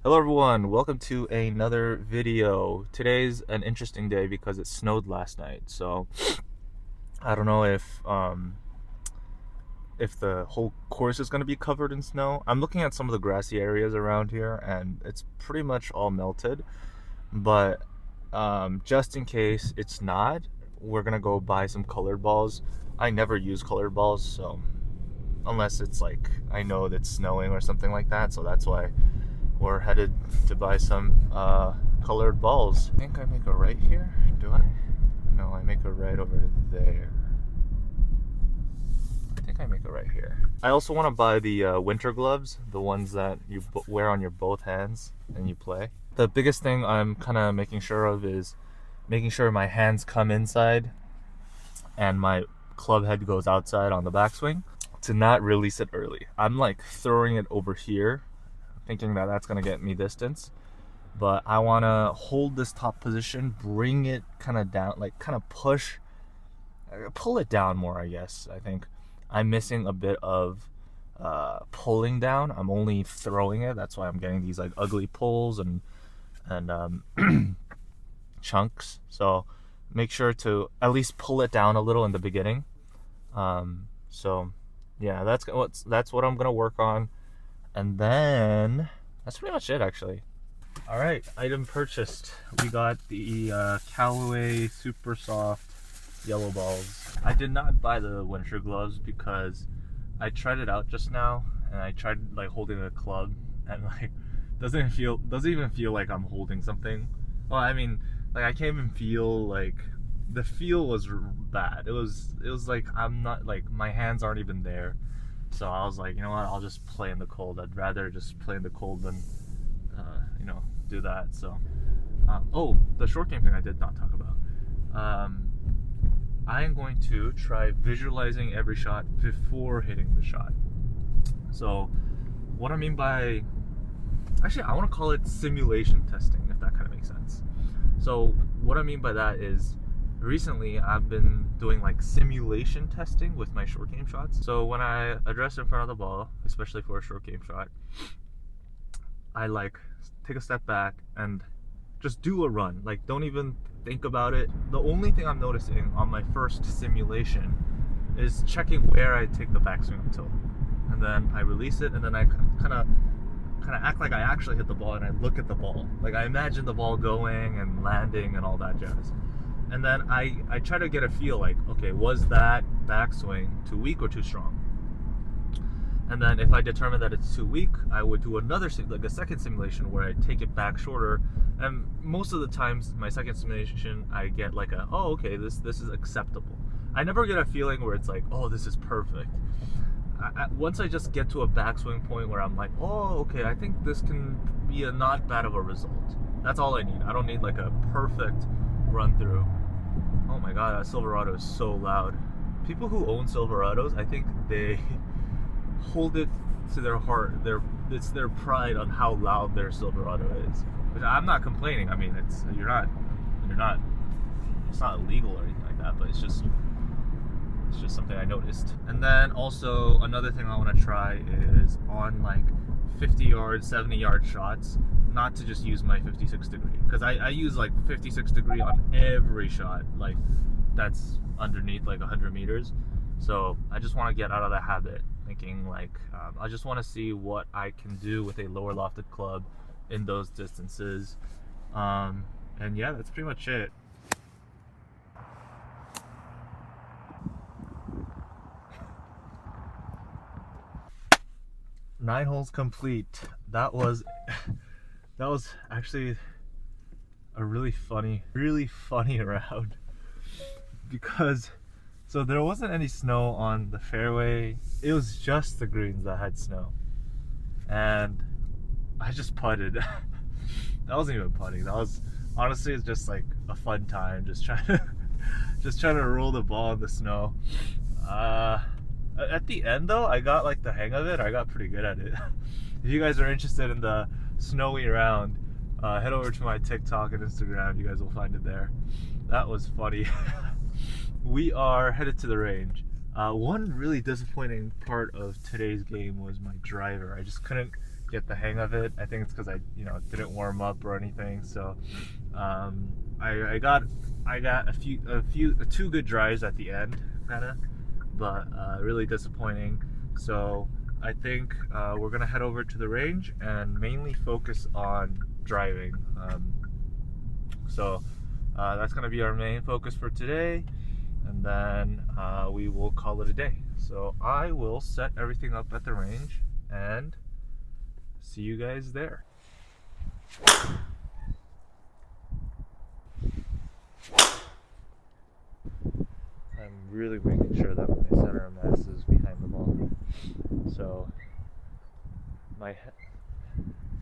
Hello everyone, welcome to another video. Today's an interesting day because it snowed last night. So I don't know if the whole course is going to be covered in snow. I'm looking at some of the grassy areas around here and it's pretty much all melted. But just in case it's not, we're going to go buy some colored balls. I never use colored balls, so unless it's like I know that it's snowing or something like that, so that's why we're headed to buy some colored balls. I think I make a right here. Do I? No, I make a right over there. I think I make a right here. I also want to buy the winter gloves, the ones that you wear on your both hands and you play. The biggest thing I'm kind of making sure of is making sure my hands come inside and my club head goes outside on the backswing to not release it early. I'm like throwing it over here thinking that that's going to get me distance, but I want to hold this top position, bring it kind of down, like kind of pull it down more, I guess. I think I'm missing a bit of pulling down. I'm only throwing it. That's why I'm getting these like ugly pulls and chunks. So make sure to at least pull it down a little in the beginning. So yeah, that's what I'm gonna work on, and then that's pretty much it actually. All right, item purchased. We got the Callaway Super Soft yellow balls. I did not buy the winter gloves because I tried it out just now, and I tried like holding a club, and like doesn't even feel like I'm holding something. Well, I mean, like I can't even feel like the feel was bad. It was like I'm not like my hands aren't even there. So I was like, you know what? I'll just play in the cold. I'd rather just play in the cold than do that. So oh, the short game thing I did not talk about. I am going to try visualizing every shot before hitting the shot. So what I mean by, actually I want to call it simulation testing, if that kind of makes sense. So what I mean by that is recently I've been doing like simulation testing with my short game shots. So when I address in front of the ball, especially for a short game shot, I like take a step back and just do a run. Like don't even think about it. The only thing I'm noticing on my first simulation is checking where I take the backswing up tilt, and then I release it, and then I kind of act like I actually hit the ball, and I look at the ball. Like I imagine the ball going and landing and all that jazz. And then I try to get a feel like, okay, was that backswing too weak or too strong? And then if I determine that it's too weak, I would do another, like a second simulation where I take it back shorter. And most of the times, my second simulation, I get like a, oh, okay, this is acceptable. I never get a feeling where it's like, oh, this is perfect. Once I just get to a backswing point where I'm like, oh, okay, I think this can be a not bad of a result. That's all I need. I don't need like a perfect run through. Oh my god, that Silverado is so loud. People who own Silverados, I think they hold it to their heart. It's their pride on how loud their Silverado is. Which I'm not complaining. I mean, it's not. It's not illegal or anything like that. But it's just something I noticed. And then also another thing I want to try is on like 50-yard, 70-yard shots, not to just use my 56 degree, because I use like 56 degree on every shot, like that's underneath like 100 meters. So I just want to get out of the habit, thinking like I just want to see what I can do with a lower lofted club in those distances. And yeah, that's pretty much it. 9 holes complete. That was actually a really funny round, because so there wasn't any snow on the fairway. It was just the greens that had snow, and I just putted. That wasn't even putting. That was honestly, it's just like a fun time, just trying to roll the ball in the snow. At the end though, I got like the hang of it. I got pretty good at it. If you guys are interested in the snowy round, head over to my TikTok and Instagram. You guys will find it there. That was funny. We are headed to the range. One really disappointing part of today's game was my driver. I just couldn't get the hang of it. I think it's because I didn't warm up or anything. So I got two good drives at the end, kind of, but really disappointing. So I think we're gonna head over to the range and mainly focus on driving. So that's gonna be our main focus for today, and then we will call it a day. So I will set everything up at the range and see you guys there. I'm really making sure that my center mass is behind the ball. So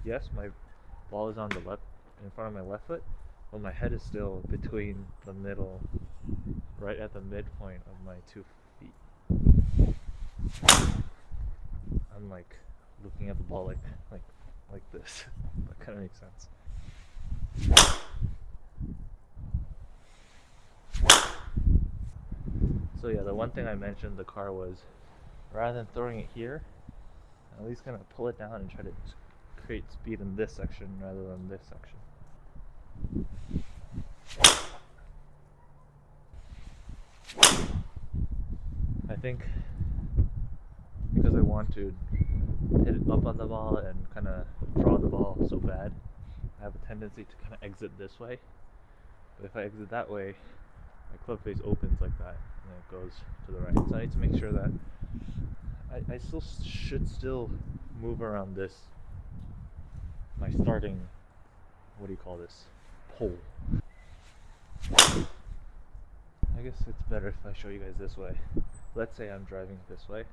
yes, my ball is on the left, in front of my left foot, but my head is still between the middle, right at the midpoint of my 2 feet. I'm like looking at the ball like this. That kind of makes sense. So yeah, the one thing I mentioned the car was, rather than throwing it here, at least gonna pull it down and try to create speed in this section rather than this section. I think because I want to hit it up on the ball and kind of draw the ball so bad, I have a tendency to kind of exit this way. But if I exit that way, my club face opens like that and it goes to the right. So I need to make sure that I should still move around this, my starting, what do you call this, pole. I guess it's better if I show you guys this way. Let's say I'm driving this way,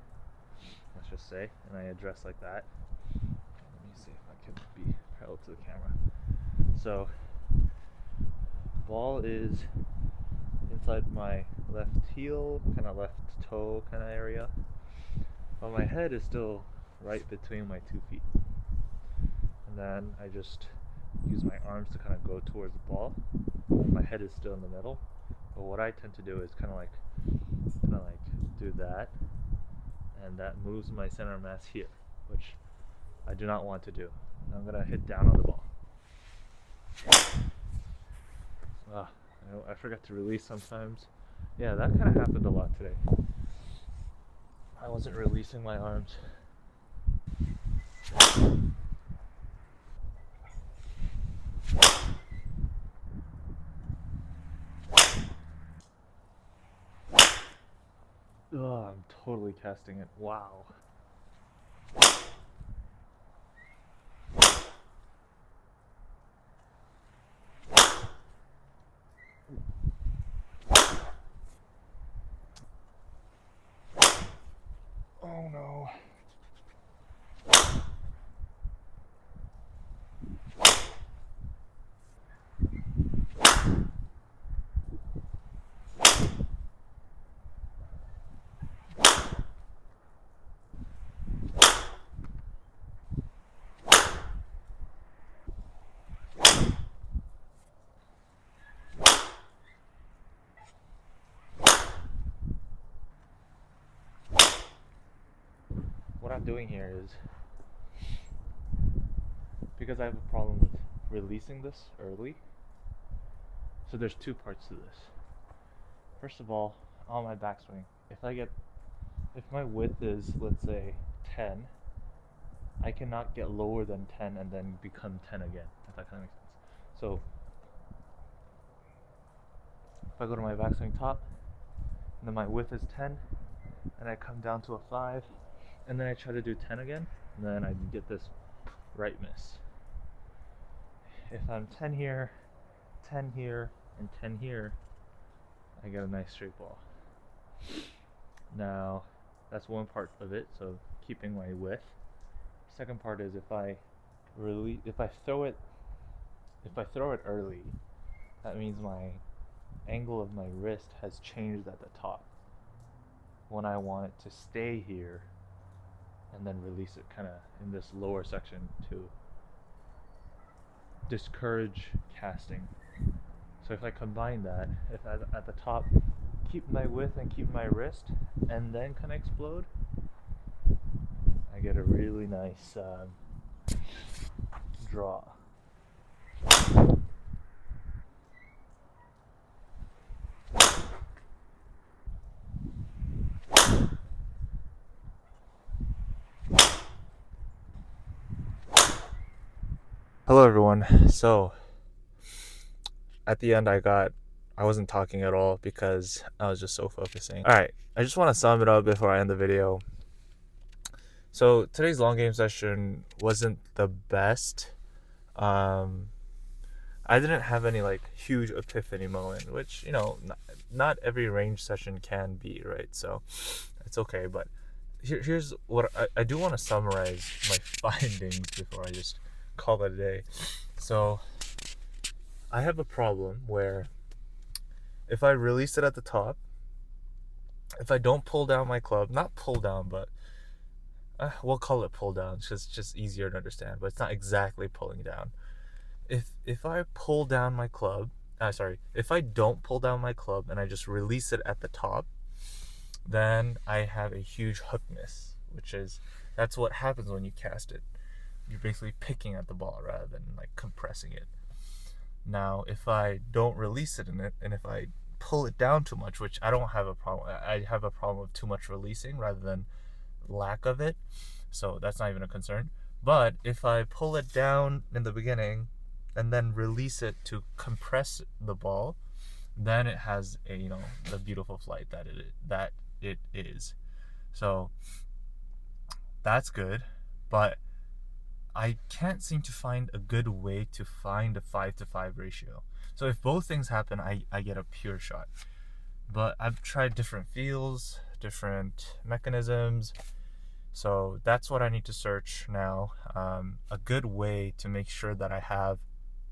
let's just say, and I address like that. Let me see if I can be parallel to the camera. So, ball is inside my left heel, kind of left toe kind of area, but my head is still right between my 2 feet. And then I just use my arms to kind of go towards the ball. My head is still in the middle. But what I tend to do is kind of like do that, and that moves my center of mass here, which I do not want to do. I'm gonna hit down on the ball. I forgot to release sometimes. Yeah, that kind of happened a lot today. I wasn't releasing my arms. I'm totally casting it. Wow. Oh no. What I'm doing here is, because I have a problem with releasing this early, so there's two parts to this. First of all, on my backswing, if my width is, let's say, 10, I cannot get lower than 10 and then become 10 again, if that kind of makes sense. So if I go to my backswing top, and then my width is 10, and I come down to a 5, and then I try to do 10 again, and then I get this right miss. If I'm 10 here, 10 here, and 10 here, I get a nice straight ball. Now, that's one part of it, so keeping my width. Second part is if I throw it early, that means my angle of my wrist has changed at the top, when I want it to stay here and then release it kind of in this lower section to discourage casting. So if I combine that, if I at the top keep my width and keep my wrist and then kind of explode, I get a really nice draw. Hello everyone. So at the end I wasn't talking at all because I was just so focusing. Alright, I just want to sum it up before I end the video. So today's long game session wasn't the best. I didn't have any like huge epiphany moment, which, you know, not every range session can be, right? So it's okay, but here's what I do want to summarize my findings before I just call it a day. So I have a problem where if I release it at the top, if I don't pull down my club, not pull down, but we'll call it pull down, it's just easier to understand, but it's not exactly pulling down. If I pull down my club, if I don't pull down my club and I just release it at the top, then I have a huge hook miss, that's what happens when you cast it. You're basically picking at the ball rather than like compressing it. Now, if I don't release it in it, and if I pull it down too much, which I don't have a problem, I have a problem with too much releasing rather than lack of it, so that's not even a concern. But if I pull it down in the beginning and then release it to compress the ball, then it has a, you know, the beautiful flight that it is. So that's good, but I can't seem to find a good way to find a 5-to-5 ratio. So if both things happen, I get a pure shot. But I've tried different feels, different mechanisms, so that's what I need to search now. A good way to make sure that I have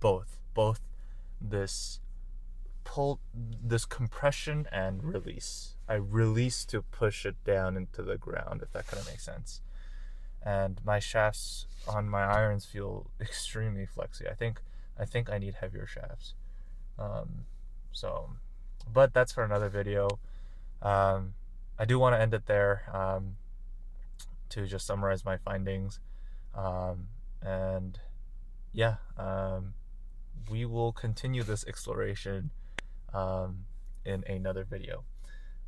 both this compression and release. I release to push it down into the ground, if that kind of makes sense. And my shafts on my irons feel extremely flexy. I think I need heavier shafts. But that's for another video. I do want to end it there, to just summarize my findings. And yeah, we will continue this exploration in another video.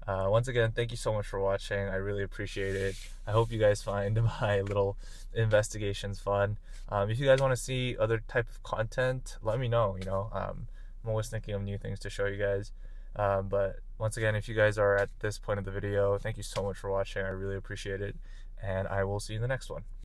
Once again, thank you so much for watching. I really appreciate it. I hope you guys find my little investigations fun. If you guys want to see other type of content, let me know. You know, I'm always thinking of new things to show you guys. But once again, if you guys are at this point of the video, thank you so much for watching. I really appreciate it, and I will see you in the next one.